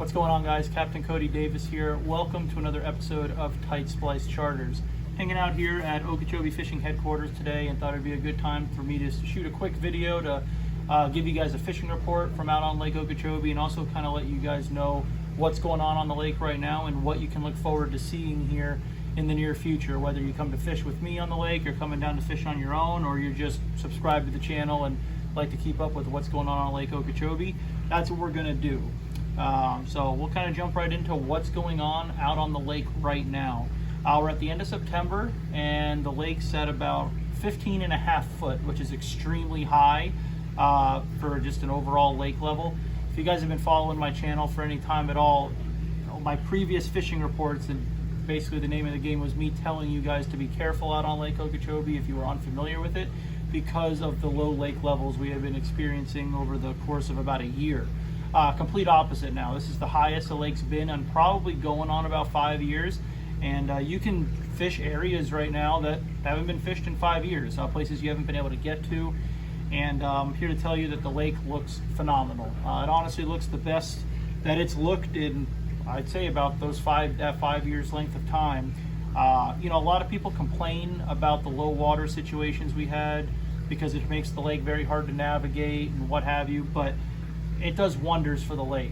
What's going on, guys? Captain Cody Davis here. Welcome to another episode of Tight Splice Charters. Hanging out here at Okeechobee Fishing Headquarters today, and thought it'd be a good time for me to shoot a quick video to give you guys a fishing report from out on Lake Okeechobee, and also kind of let you guys know what's going on the lake right now and what you can look forward to seeing here in the near future, whether you come to fish with me on the lake, you're coming down to fish on your own, or you're just subscribed to the channel and like to keep up with what's going on Lake Okeechobee. That's what we're gonna do. So we'll kind of jump right into what's going on out on the lake right now. We're at the end of September, and the lake's at about 15.5 foot, which is extremely high for just an overall lake level. If you guys have been following my channel for any time at all, my previous fishing reports, and basically the name of the game was me telling you guys to be careful out on Lake Okeechobee if you were unfamiliar with it, because of the low lake levels we have been experiencing over the course of about a year. Complete opposite now. This is the highest the lake's been, and probably going on about 5 years. And you can fish areas right now that haven't been fished in 5 years, places you haven't been able to get to. And I'm here to tell you that the lake looks phenomenal. It honestly looks the best that it's looked in, I'd say, about that 5 years length of time. You know, a lot of people complain about the low water situations we had because it makes the lake very hard to navigate and what have you, but it does wonders for the lake.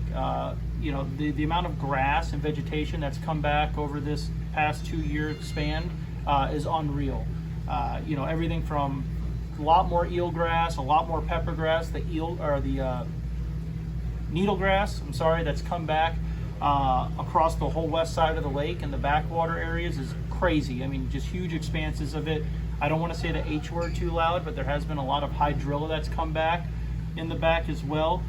You know, the amount of grass and vegetation that's come back over this past 2 year span is unreal. You know, everything from a lot more eelgrass, a lot more pepper grass, the needle grass, I'm sorry, that's come back across the whole west side of the lake, and the backwater areas is crazy. I mean, just huge expanses of it. I don't want to say the H word too loud, but there has been a lot of hydrilla that's come back in the back as well.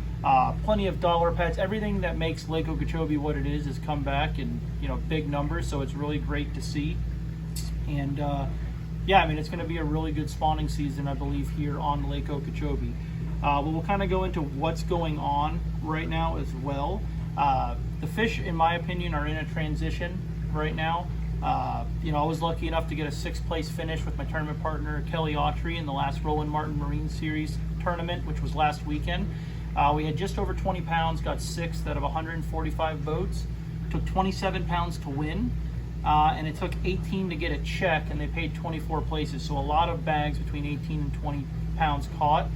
Plenty of dollar pets. Everything that makes Lake Okeechobee what it is has come back in, you know, big numbers, so it's really great to see. And yeah, I mean, it's going to be a really good spawning season, I believe, here on Lake Okeechobee. We'll kind of go into what's going on right now as well. The fish, in my opinion, are in a transition right now. You know, I was lucky enough to get a 6th place finish with my tournament partner, Kelly Autry, in the last Roland Martin Marine Series tournament, which was last weekend. We had just over 20 pounds, got 6th out of 145 boats. Took 27 pounds to win, and it took 18 to get a check, and they paid 24 places. So a lot of bags between 18 and 20 pounds caught,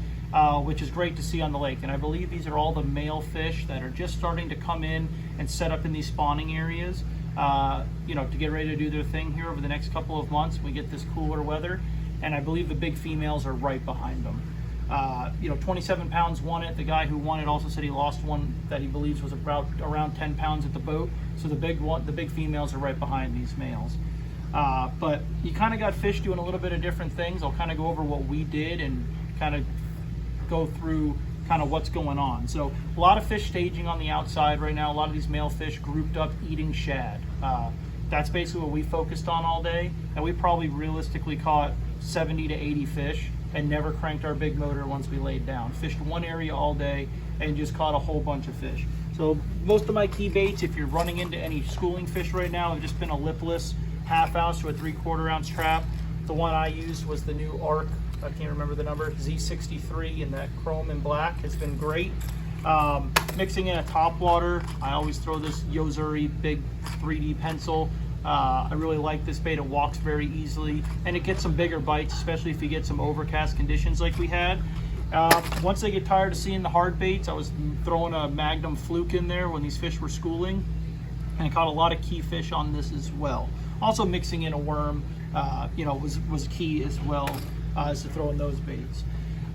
which is great to see on the lake. And I believe these are all the male fish that are just starting to come in and set up in these spawning areas, you know, to get ready to do their thing here over the next couple of months when we get this cooler weather. And I believe the big females are right behind them. You know, 27 pounds won it. The guy who won it also said he lost one that he believes was around 10 pounds at the boat. So the big females are right behind these males. But you kind of got fish doing a little bit of different things. I'll kind of go over what we did and kind of go through kind of what's going on. So a lot of fish staging on the outside right now. A lot of these male fish grouped up eating shad. That's basically what we focused on all day, and we probably realistically caught 70 to 80 fish and never cranked our big motor once we laid down. Fished one area all day and just caught a whole bunch of fish. So most of my key baits, if you're running into any schooling fish right now, have just been a lipless 1/2 ounce to a 3/4 ounce trap. The one I used was the new ARC, I can't remember the number, Z63, and that chrome and black has been great. Mixing in a topwater, I always throw this Yozuri big 3D pencil. I really like this bait. It walks very easily, and it gets some bigger bites, especially if you get some overcast conditions like we had. Once I get tired of seeing the hard baits, I was throwing a Magnum Fluke in there when these fish were schooling, and I caught a lot of key fish on this as well. Also mixing in a worm, you know, was key as well as to throwing those baits.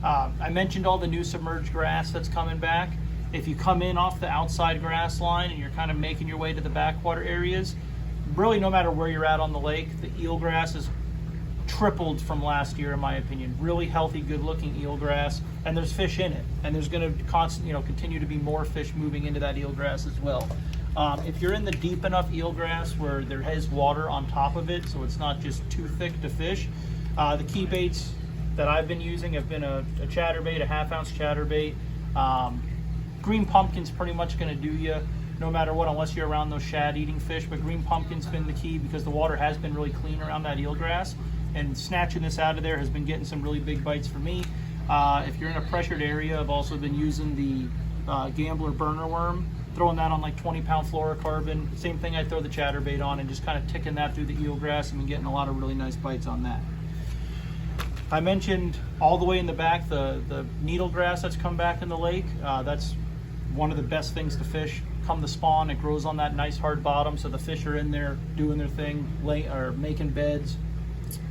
I mentioned all the new submerged grass that's coming back. If you come in off the outside grass line and you're kind of making your way to the backwater areas, really no matter where you're at on the lake, the eelgrass is tripled from last year, in my opinion. Really healthy, good looking eelgrass, and there's fish in it, and there's going to continue to be more fish moving into that eelgrass as well. If you're in the deep enough eelgrass where there is water on top of it, so it's not just too thick to fish, the key baits that I've been using have been a chatterbait, a 1/2 ounce chatterbait. Green pumpkin's pretty much going to do you no matter what, unless you're around those shad eating fish. But green pumpkin's been the key because the water has been really clean around that eelgrass, and snatching this out of there has been getting some really big bites for me. If you're in a pressured area, I've also been using the Gambler burner worm throwing that on like 20-pound fluorocarbon. Same thing I throw the chatterbait on, and just kind of ticking that through the eelgrass and getting a lot of really nice bites on that. I mentioned all the way in the back the needle grass that's come back in the lake. That's one of the best things to fish come the spawn. It grows on that nice hard bottom, so the fish are in there doing their thing, or making beds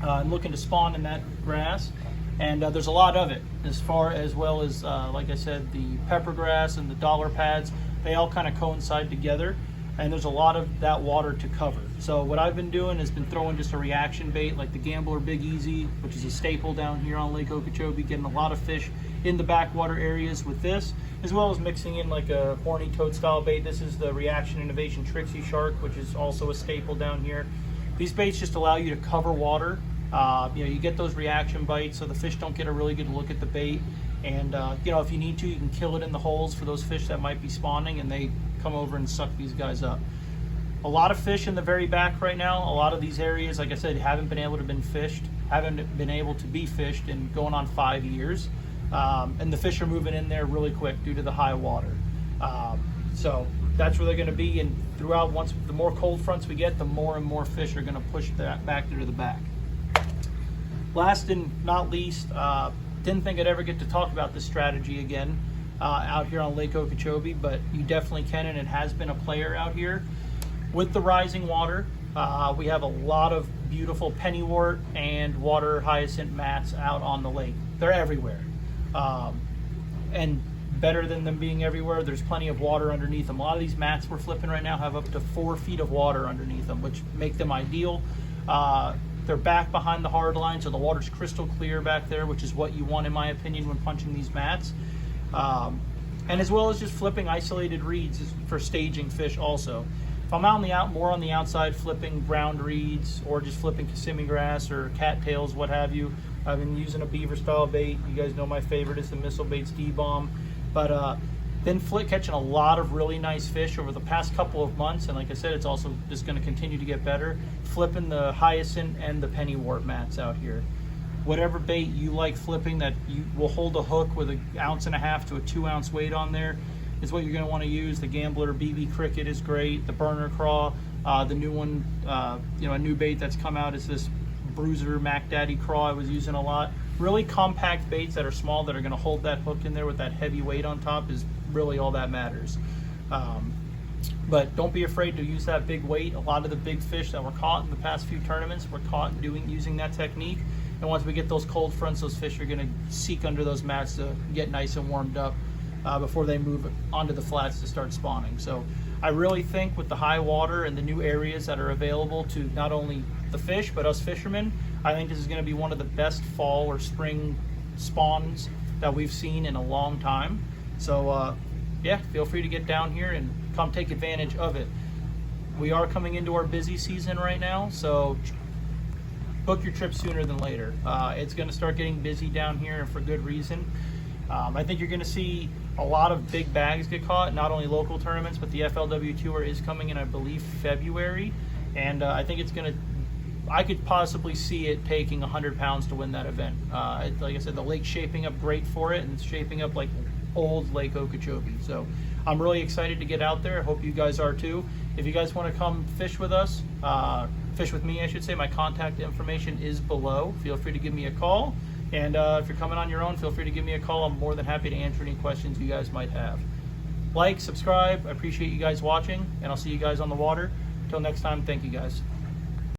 and looking to spawn in that grass. And there's a lot of it, as well as like I said, the pepper grass and the dollar pads. They all kind of coincide together, and there's a lot of that water to cover. So what I've been doing has been throwing just a reaction bait like the Gambler Big Easy, which is a staple down here on Lake Okeechobee, getting a lot of fish in the backwater areas with this, as well as mixing in like a horny toad style bait. This is the Reaction Innovation Trixie Shark, which is also a staple down here. These baits just allow you to cover water. You get those reaction bites, so the fish don't get a really good look at the bait. And if you need to, you can kill it in the holes for those fish that might be spawning, and they come over and suck these guys up. A lot of fish in the very back right now. A lot of these areas, like I said, haven't been able to be fished in going on 5 years. And the fish are moving in there really quick due to the high water. So that's where they're going to be, and throughout, once the more cold fronts we get, the more and more fish are going to push that back there to the back. Last and not least, didn't think I'd ever get to talk about this strategy again out here on Lake Okeechobee, but you definitely can, and it has been a player out here. With the rising water, we have a lot of beautiful pennywort and water hyacinth mats out on the lake. They're everywhere. And better than them being everywhere, there's plenty of water underneath them. A lot of these mats we're flipping right now have up to 4 feet of water underneath them, which make them ideal. They're back behind the hard line, so the water's crystal clear back there, which is what you want, in my opinion, when punching these mats. And as well as just flipping isolated reeds for staging fish also. If I'm out more on the outside flipping ground reeds, or just flipping Kissimmee grass or cattails, what have you, I've been using a beaver style bait. You guys know my favorite is the Missile Baits D-Bomb. But been catching a lot of really nice fish over the past couple of months, and like I said, it's also just going to continue to get better. Flipping the hyacinth and the pennywort mats out here. Whatever bait you like flipping that you will hold a hook with 1.5 ounce to a 2 ounce weight on there is what you're going to want to use. The Gambler BB Cricket is great. The Burner Craw, the new one, a new bait that's come out is this Bruiser Mac Daddy Craw I was using a lot. Really compact baits that are small that are going to hold that hook in there with that heavy weight on top is really all that matters. But don't be afraid to use that big weight. A lot of the big fish that were caught in the past few tournaments were caught using that technique. And once we get those cold fronts, those fish are going to seek under those mats to get nice and warmed up before they move onto the flats to start spawning. So I really think with the high water and the new areas that are available to not only the fish but us fishermen, I think this is going to be one of the best fall or spring spawns that we've seen in a long time. So yeah, feel free to get down here and come take advantage of it. We are coming into our busy season right now, so book your trip sooner than later. It's going to start getting busy down here, and for good reason. I think you're going to see a lot of big bags get caught, not only local tournaments, but the FLW Tour is coming in, I believe, February. And I think it's going to, I could possibly see it taking 100 pounds to win that event. Like I said, the lake's shaping up great for it, and it's shaping up like old Lake Okeechobee. So I'm really excited to get out there. I hope you guys are too. If you guys want to come fish with us, fish with me, I should say, my contact information is below. Feel free to give me a call. And if you're coming on your own, feel free to give me a call. I'm more than happy to answer any questions you guys might have. Like, subscribe. I appreciate you guys watching, and I'll see you guys on the water. Until next time, thank you guys.